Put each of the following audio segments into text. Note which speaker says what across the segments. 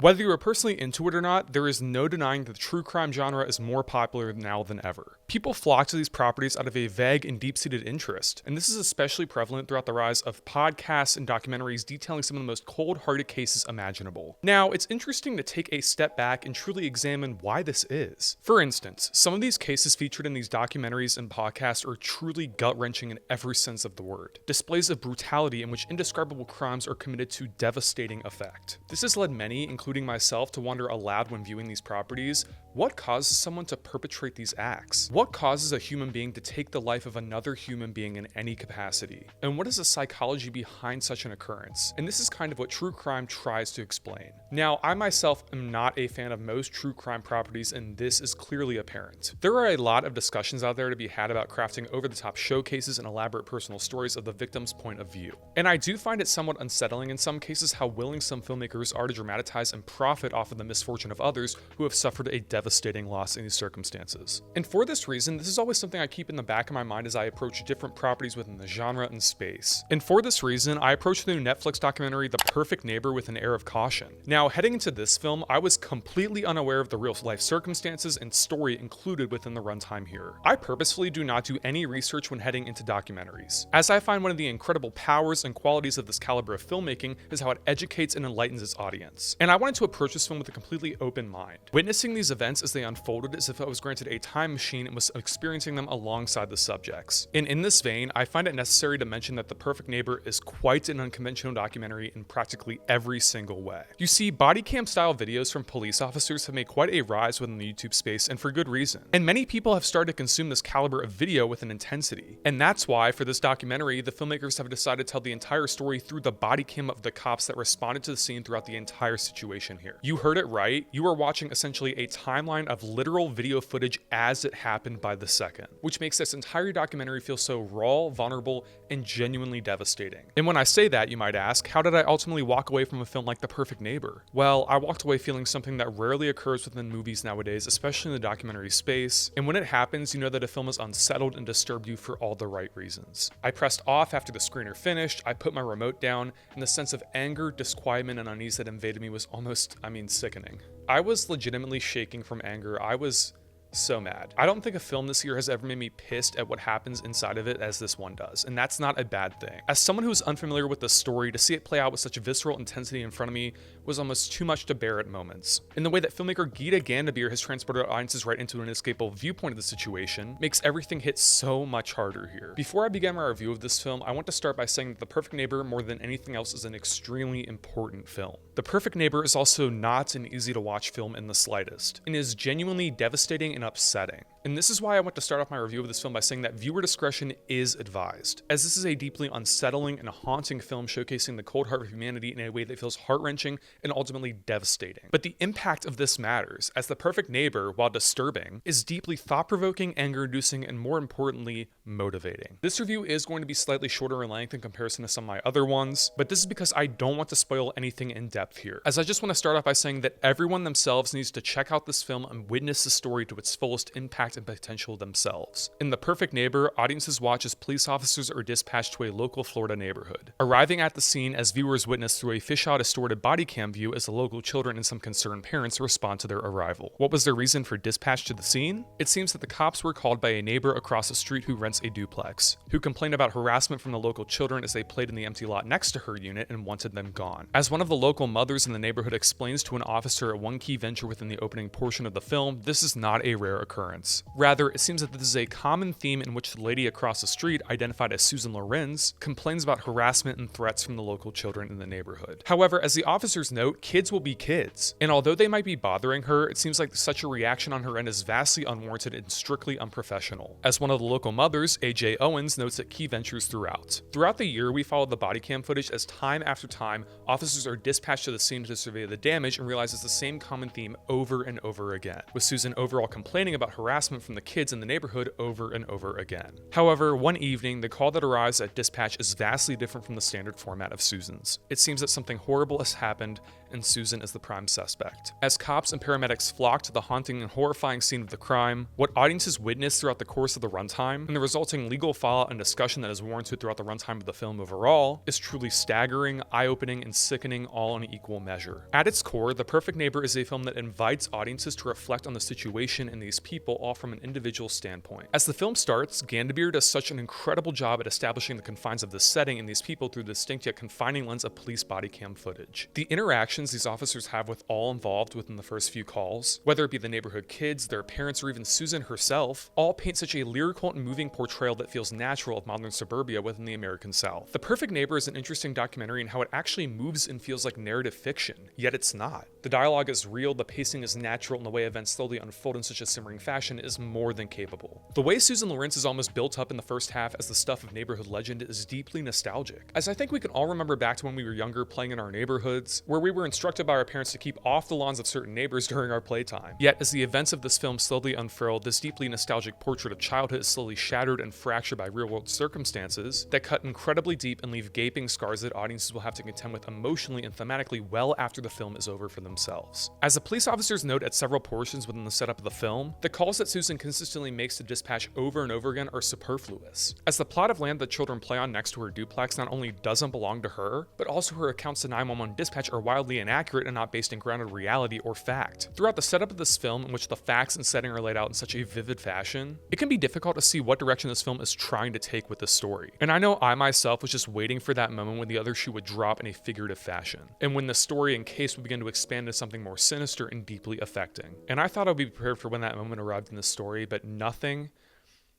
Speaker 1: Whether you are personally into it or not, there is no denying that the true crime genre is more popular now than ever. People flock to these properties out of a vague and deep-seated interest, and this is especially prevalent throughout the rise of podcasts and documentaries detailing some of the most cold-hearted cases imaginable. Now, it's interesting to take a step back and truly examine why this is. For instance, some of these cases featured in these documentaries and podcasts are truly gut-wrenching in every sense of the word. Displays of brutality in which indescribable crimes are committed to devastating effect. This has led many, including myself, to wonder aloud when viewing these properties, what causes someone to perpetrate these acts? What causes a human being to take the life of another human being in any capacity? And what is the psychology behind such an occurrence? And this is kind of what true crime tries to explain. Now, I myself am not a fan of most true crime properties, and this is clearly apparent. There are a lot of discussions out there to be had about crafting over-the-top showcases and elaborate personal stories of the victim's point of view. And I do find it somewhat unsettling in some cases how willing some filmmakers are to dramatize and profit off of the misfortune of others who have suffered a devastating loss in these circumstances. And for this reason, this is always something I keep in the back of my mind as I approach different properties within the genre and space. And for this reason, I approach the new Netflix documentary The Perfect Neighbor with an air of caution. Now, heading into this film, I was completely unaware of the real life circumstances and story included within the runtime here. I purposefully do not do any research when heading into documentaries, as I find one of the incredible powers and qualities of this caliber of filmmaking is how it educates and enlightens its audience. And I wanted to approach this film with a completely open mind, witnessing these events as they unfolded as if I was granted a time machine and was experiencing them alongside the subjects. And in this vein, I find it necessary to mention that The Perfect Neighbor is quite an unconventional documentary in practically every single way. You see, body cam style videos from police officers have made quite a rise within the YouTube space, and for good reason. And many people have started to consume this caliber of video with an intensity. And that's why, for this documentary, the filmmakers have decided to tell the entire story through the body cam of the cops that responded to the scene throughout the entire situation here. You heard it right, you are watching essentially a timeline of literal video footage as it happened by the second, which makes this entire documentary feel so raw, vulnerable, and genuinely devastating. And when I say that, you might ask, how did I ultimately walk away from a film like The Perfect Neighbor? Well, I walked away feeling something that rarely occurs within movies nowadays, especially in the documentary space, and when it happens, you know that a film is unsettled and disturbed you for all the right reasons. I pressed off after the screener finished, I put my remote down, and the sense of anger, disquietment, and unease that invaded me was almost, sickening. I was legitimately shaking from anger. I was so mad. I don't think a film this year has ever made me pissed at what happens inside of it as this one does, and that's not a bad thing. As someone who's unfamiliar with the story, to see it play out with such visceral intensity in front of me was almost too much to bear at moments. In the way that filmmaker Geeta Gandabir has transported audiences right into an inescapable viewpoint of the situation makes everything hit so much harder here. Before I begin my review of this film, I want to start by saying that The Perfect Neighbor, more than anything else, is an extremely important film. The Perfect Neighbor is also not an easy to watch film in the slightest, and is genuinely devastating and upsetting. And this is why I want to start off my review of this film by saying that viewer discretion is advised, as this is a deeply unsettling and haunting film showcasing the cold heart of humanity in a way that feels heart-wrenching and ultimately devastating. But the impact of this matters, as The Perfect Neighbor, while disturbing, is deeply thought-provoking, anger-inducing, and more importantly, motivating. This review is going to be slightly shorter in length in comparison to some of my other ones, but this is because I don't want to spoil anything in depth here, as I just want to start off by saying that everyone themselves needs to check out this film and witness the story to its fullest impact and potential themselves. In The Perfect Neighbor, audiences watch as police officers are dispatched to a local Florida neighborhood, arriving at the scene as viewers witness through a fisheye distorted body cam view as the local children and some concerned parents respond to their arrival. What was their reason for dispatch to the scene? It seems that the cops were called by a neighbor across the street who rents a duplex, who complained about harassment from the local children as they played in the empty lot next to her unit and wanted them gone. As one of the local mothers in the neighborhood explains to an officer at one key venture within the opening portion of the film, this is not a rare occurrence. Rather, it seems that this is a common theme in which the lady across the street, identified as Susan Lorincz, complains about harassment and threats from the local children in the neighborhood. However, as the officers note, kids will be kids, and although they might be bothering her, it seems like such a reaction on her end is vastly unwarranted and strictly unprofessional. As one of the local mothers, Ajike Owens, notes at key ventures throughout. Throughout the year, we followed the body cam footage as time after time, officers are dispatched to the scene to survey the damage and realize it's the same common theme over and over again, with Susan overall complaining about harassment from the kids in the neighborhood over and over again. However, one evening, the call that arrives at dispatch is vastly different from the standard format of Susan's. It seems that something horrible has happened, and Susan is the prime suspect. As cops and paramedics flock to the haunting and horrifying scene of the crime, what audiences witness throughout the course of the runtime, and the resulting legal fallout and discussion that is warranted throughout the runtime of the film overall, is truly staggering, eye-opening, and sickening all in equal measure. At its core, The Perfect Neighbor is a film that invites audiences to reflect on the situation and these people all from an individual standpoint. As the film starts, Gandabeer does such an incredible job at establishing the confines of this setting and these people through the distinct yet confining lens of police body cam footage. The interactions these officers have with all involved within the first few calls, whether it be the neighborhood kids, their parents, or even Susan herself, all paint such a lyrical and moving portrayal that feels natural of modern suburbia within the American South. The Perfect Neighbor is an interesting documentary in how it actually moves and feels like narrative fiction, yet it's not. The dialogue is real, the pacing is natural, and the way events slowly unfold in such a simmering fashion is more than capable. The way Susan Lorincz is almost built up in the first half as the stuff of neighborhood legend is deeply nostalgic, as I think we can all remember back to when we were younger playing in our neighborhoods, where we were instructed by our parents to keep off the lawns of certain neighbors during our playtime. Yet, as the events of this film slowly unfurl, this deeply nostalgic portrait of childhood is slowly shattered and fractured by real-world circumstances that cut incredibly deep and leave gaping scars that audiences will have to contend with emotionally and thematically well after the film is over for themselves. As the police officers note at several portions within the setup of the film, the calls that Susan consistently makes to dispatch over and over again are superfluous, as the plot of land that children play on next to her duplex not only doesn't belong to her, but also her accounts to 911 dispatch are wildly inaccurate and not based in grounded reality or fact. Throughout the setup of this film, in which the facts and setting are laid out in such a vivid fashion, it can be difficult to see what direction this film is trying to take with this story. And I know I myself was just waiting for that moment when the other shoe would drop in a figurative fashion, and when the story and case would begin to expand into something more sinister and deeply affecting. And I thought I would be prepared for when that moment arrived in the story, but nothing,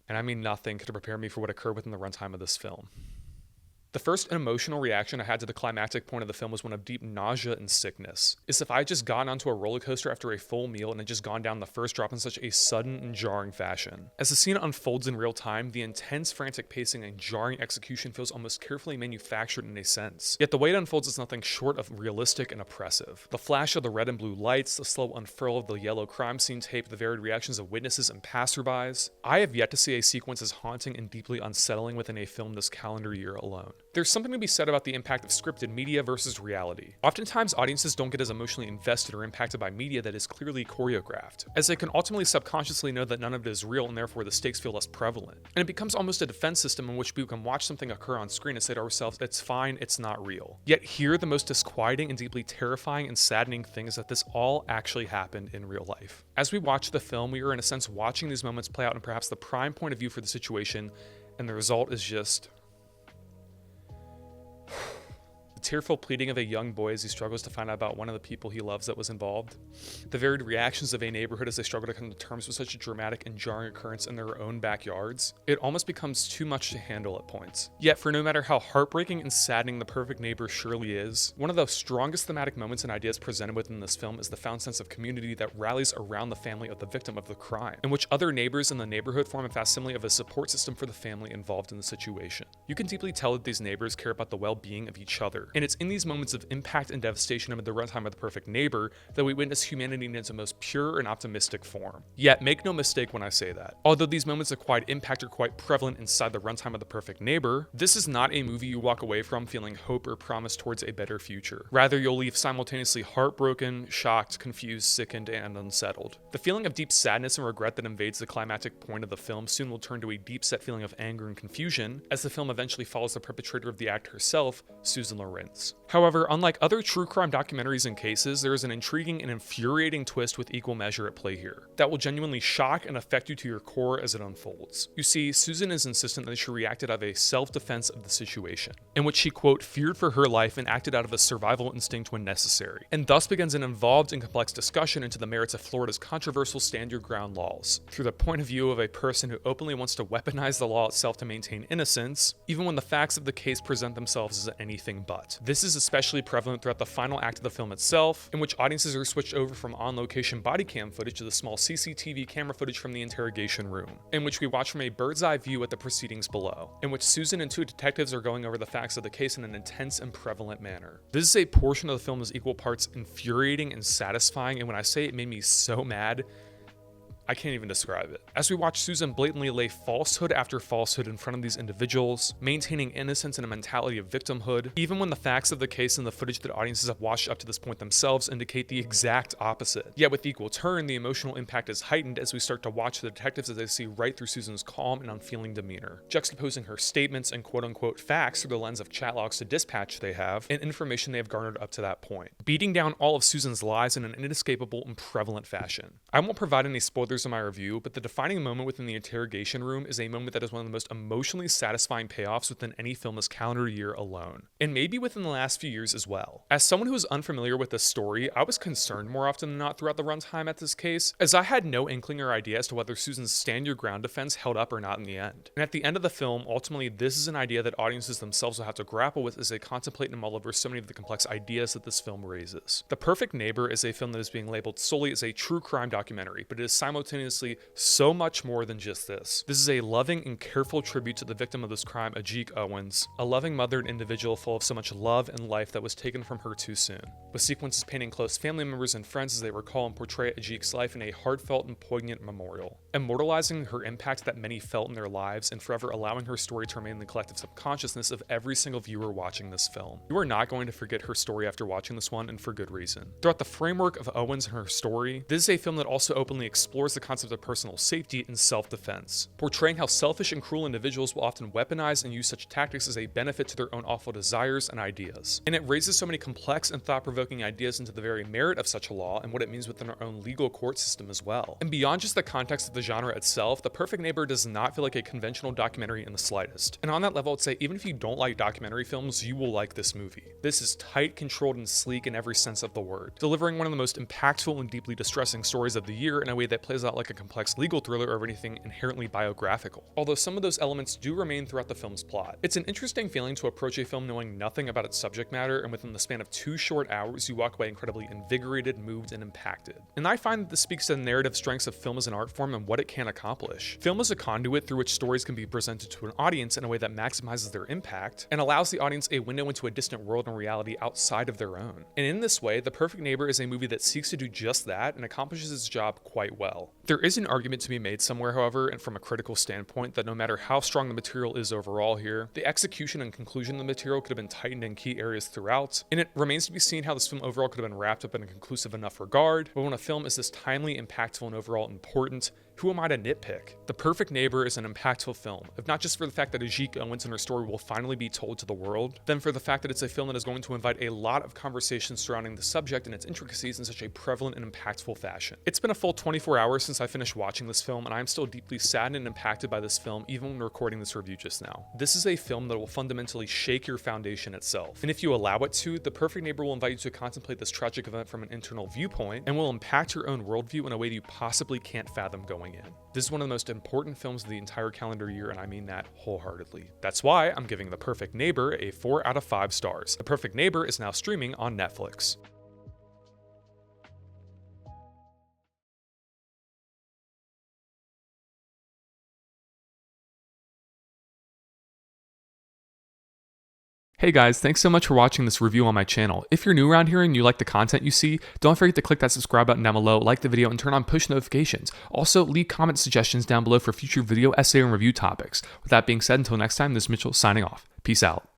Speaker 1: and I mean nothing, could prepare me for what occurred within the runtime of this film. The first emotional reaction I had to the climactic point of the film was one of deep nausea and sickness. As if I had just gone onto a roller coaster after a full meal and had just gone down the first drop in such a sudden and jarring fashion. As the scene unfolds in real time, the intense frantic pacing and jarring execution feels almost carefully manufactured in a sense. Yet the way it unfolds is nothing short of realistic and oppressive. The flash of the red and blue lights, the slow unfurl of the yellow crime scene tape, the varied reactions of witnesses and passerbys. I have yet to see a sequence as haunting and deeply unsettling within a film this calendar year alone. There's something to be said about the impact of scripted media versus reality. Oftentimes, audiences don't get as emotionally invested or impacted by media that is clearly choreographed, as they can ultimately subconsciously know that none of it is real and therefore the stakes feel less prevalent. And it becomes almost a defense system in which we can watch something occur on screen and say to ourselves, it's fine, it's not real. Yet here, the most disquieting and deeply terrifying and saddening thing is that this all actually happened in real life. As we watch the film, we are in a sense watching these moments play out in perhaps the prime point of view for the situation, and the result is just the tearful pleading of a young boy as he struggles to find out about one of the people he loves that was involved. The varied reactions of a neighborhood as they struggle to come to terms with such a dramatic and jarring occurrence in their own backyards. It almost becomes too much to handle at points. Yet, for no matter how heartbreaking and saddening The Perfect Neighbor surely is, one of the strongest thematic moments and ideas presented within this film is the found sense of community that rallies around the family of the victim of the crime, in which other neighbors in the neighborhood form a facsimile of a support system for the family involved in the situation. You can deeply tell that these neighbors care about the well-being of each other, and it's in these moments of impact and devastation amid the runtime of The Perfect Neighbor that we witness humanity in its most pure and optimistic form. Yet, make no mistake when I say that. Although these moments of quiet impact are quite prevalent inside the runtime of The Perfect Neighbor, this is not a movie you walk away from feeling hope or promise towards a better future. Rather, you'll leave simultaneously heartbroken, shocked, confused, sickened, and unsettled. The feeling of deep sadness and regret that invades the climactic point of the film soon will turn to a deep-set feeling of anger and confusion, as the film eventually follows the perpetrator of the act herself, Susan Lorincz. However, unlike other true crime documentaries and cases, there is an intriguing and infuriating twist with equal measure at play here that will genuinely shock and affect you to your core as it unfolds. You see, Susan is insistent that she reacted out of a self-defense of the situation, in which she, quote, feared for her life and acted out of a survival instinct when necessary, and thus begins an involved and complex discussion into the merits of Florida's controversial stand your ground laws, through the point of view of a person who openly wants to weaponize the law itself to maintain innocence, even when the facts of the case present themselves as anything but. This is especially prevalent throughout the final act of the film itself, in which audiences are switched over from on-location body cam footage to the small CCTV camera footage from the interrogation room, in which we watch from a bird's eye view at the proceedings below, in which Susan and two detectives are going over the facts of the case in an intense and prevalent manner. This is a portion of the film that is equal parts infuriating and satisfying, and when I say it made me so mad, I can't even describe it. As we watch Susan blatantly lay falsehood after falsehood in front of these individuals, maintaining innocence and a mentality of victimhood, even when the facts of the case and the footage that audiences have watched up to this point themselves indicate the exact opposite. Yet with equal turn, the emotional impact is heightened as we start to watch the detectives as they see right through Susan's calm and unfeeling demeanor, juxtaposing her statements and quote-unquote facts through the lens of chat logs to dispatch they have and information they have garnered up to that point, beating down all of Susan's lies in an inescapable and prevalent fashion. I won't provide any spoilers in my review, but the defining moment within the interrogation room is a moment that is one of the most emotionally satisfying payoffs within any film this calendar year alone, and maybe within the last few years as well. As someone who is unfamiliar with this story, I was concerned more often than not throughout the runtime at this case, as I had no inkling or idea as to whether Susan's stand your ground defense held up or not in the end. And at the end of the film, ultimately this is an idea that audiences themselves will have to grapple with as they contemplate and mull over so many of the complex ideas that this film raises. The Perfect Neighbor is a film that is being labeled solely as a true crime documentary, but it is simultaneously so much more than just this. This is a loving and careful tribute to the victim of this crime, Ajike Owens, a loving mother and individual full of so much love and life that was taken from her too soon, with sequences painting close family members and friends as they recall and portray Ajike's life in a heartfelt and poignant memorial, immortalizing her impact that many felt in their lives and forever allowing her story to remain in the collective subconsciousness of every single viewer watching this film. You are not going to forget her story after watching this one, and for good reason. Throughout the framework of Owens and her story, this is a film that also openly explores the concept of personal safety and self-defense, portraying how selfish and cruel individuals will often weaponize and use such tactics as a benefit to their own awful desires and ideas. And it raises so many complex and thought-provoking ideas into the very merit of such a law and what it means within our own legal court system as well. And beyond just the context of the genre itself, The Perfect Neighbor does not feel like a conventional documentary in the slightest. And on that level, I'd say even if you don't like documentary films, you will like this movie. This is tight, controlled, and sleek in every sense of the word, delivering one of the most impactful and deeply distressing stories of the year in a way that plays out like a complex legal thriller or anything inherently biographical, although some of those elements do remain throughout the film's plot. It's an interesting feeling to approach a film knowing nothing about its subject matter, and within the span of 2 short hours, you walk away incredibly invigorated, moved, and impacted. And I find that this speaks to the narrative strengths of film as an art form and what it can accomplish. Film is a conduit through which stories can be presented to an audience in a way that maximizes their impact and allows the audience a window into a distant world and reality outside of their own. And in this way, The Perfect Neighbor is a movie that seeks to do just that and accomplishes its job quite well. There is an argument to be made somewhere, however, and from a critical standpoint, that no matter how strong the material is overall here, the execution and conclusion of the material could have been tightened in key areas throughout, and it remains to be seen how this film overall could have been wrapped up in a conclusive enough regard. But when a film is this timely, impactful, and overall important, who am I to nitpick? The Perfect Neighbor is an impactful film, if not just for the fact that Ajike Owens and her story will finally be told to the world, then for the fact that it's a film that is going to invite a lot of conversations surrounding the subject and its intricacies in such a prevalent and impactful fashion. It's been a full 24 hours since I finished watching this film, and I am still deeply saddened and impacted by this film even when recording this review just now. This is a film that will fundamentally shake your foundation itself, and if you allow it to, The Perfect Neighbor will invite you to contemplate this tragic event from an internal viewpoint and will impact your own worldview in a way that you possibly can't fathom going in. This is one of the most important films of the entire calendar year, and I mean that wholeheartedly. That's why I'm giving The Perfect Neighbor a 4 out of 5 stars. The Perfect Neighbor is now streaming on Netflix. Hey guys, thanks so much for watching this review on my channel. If you're new around here and you like the content you see, don't forget to click that subscribe button down below, like the video, and turn on push notifications. Also, leave comment suggestions down below for future video, essay, and review topics. With that being said, until next time, this is Mitchell signing off. Peace out.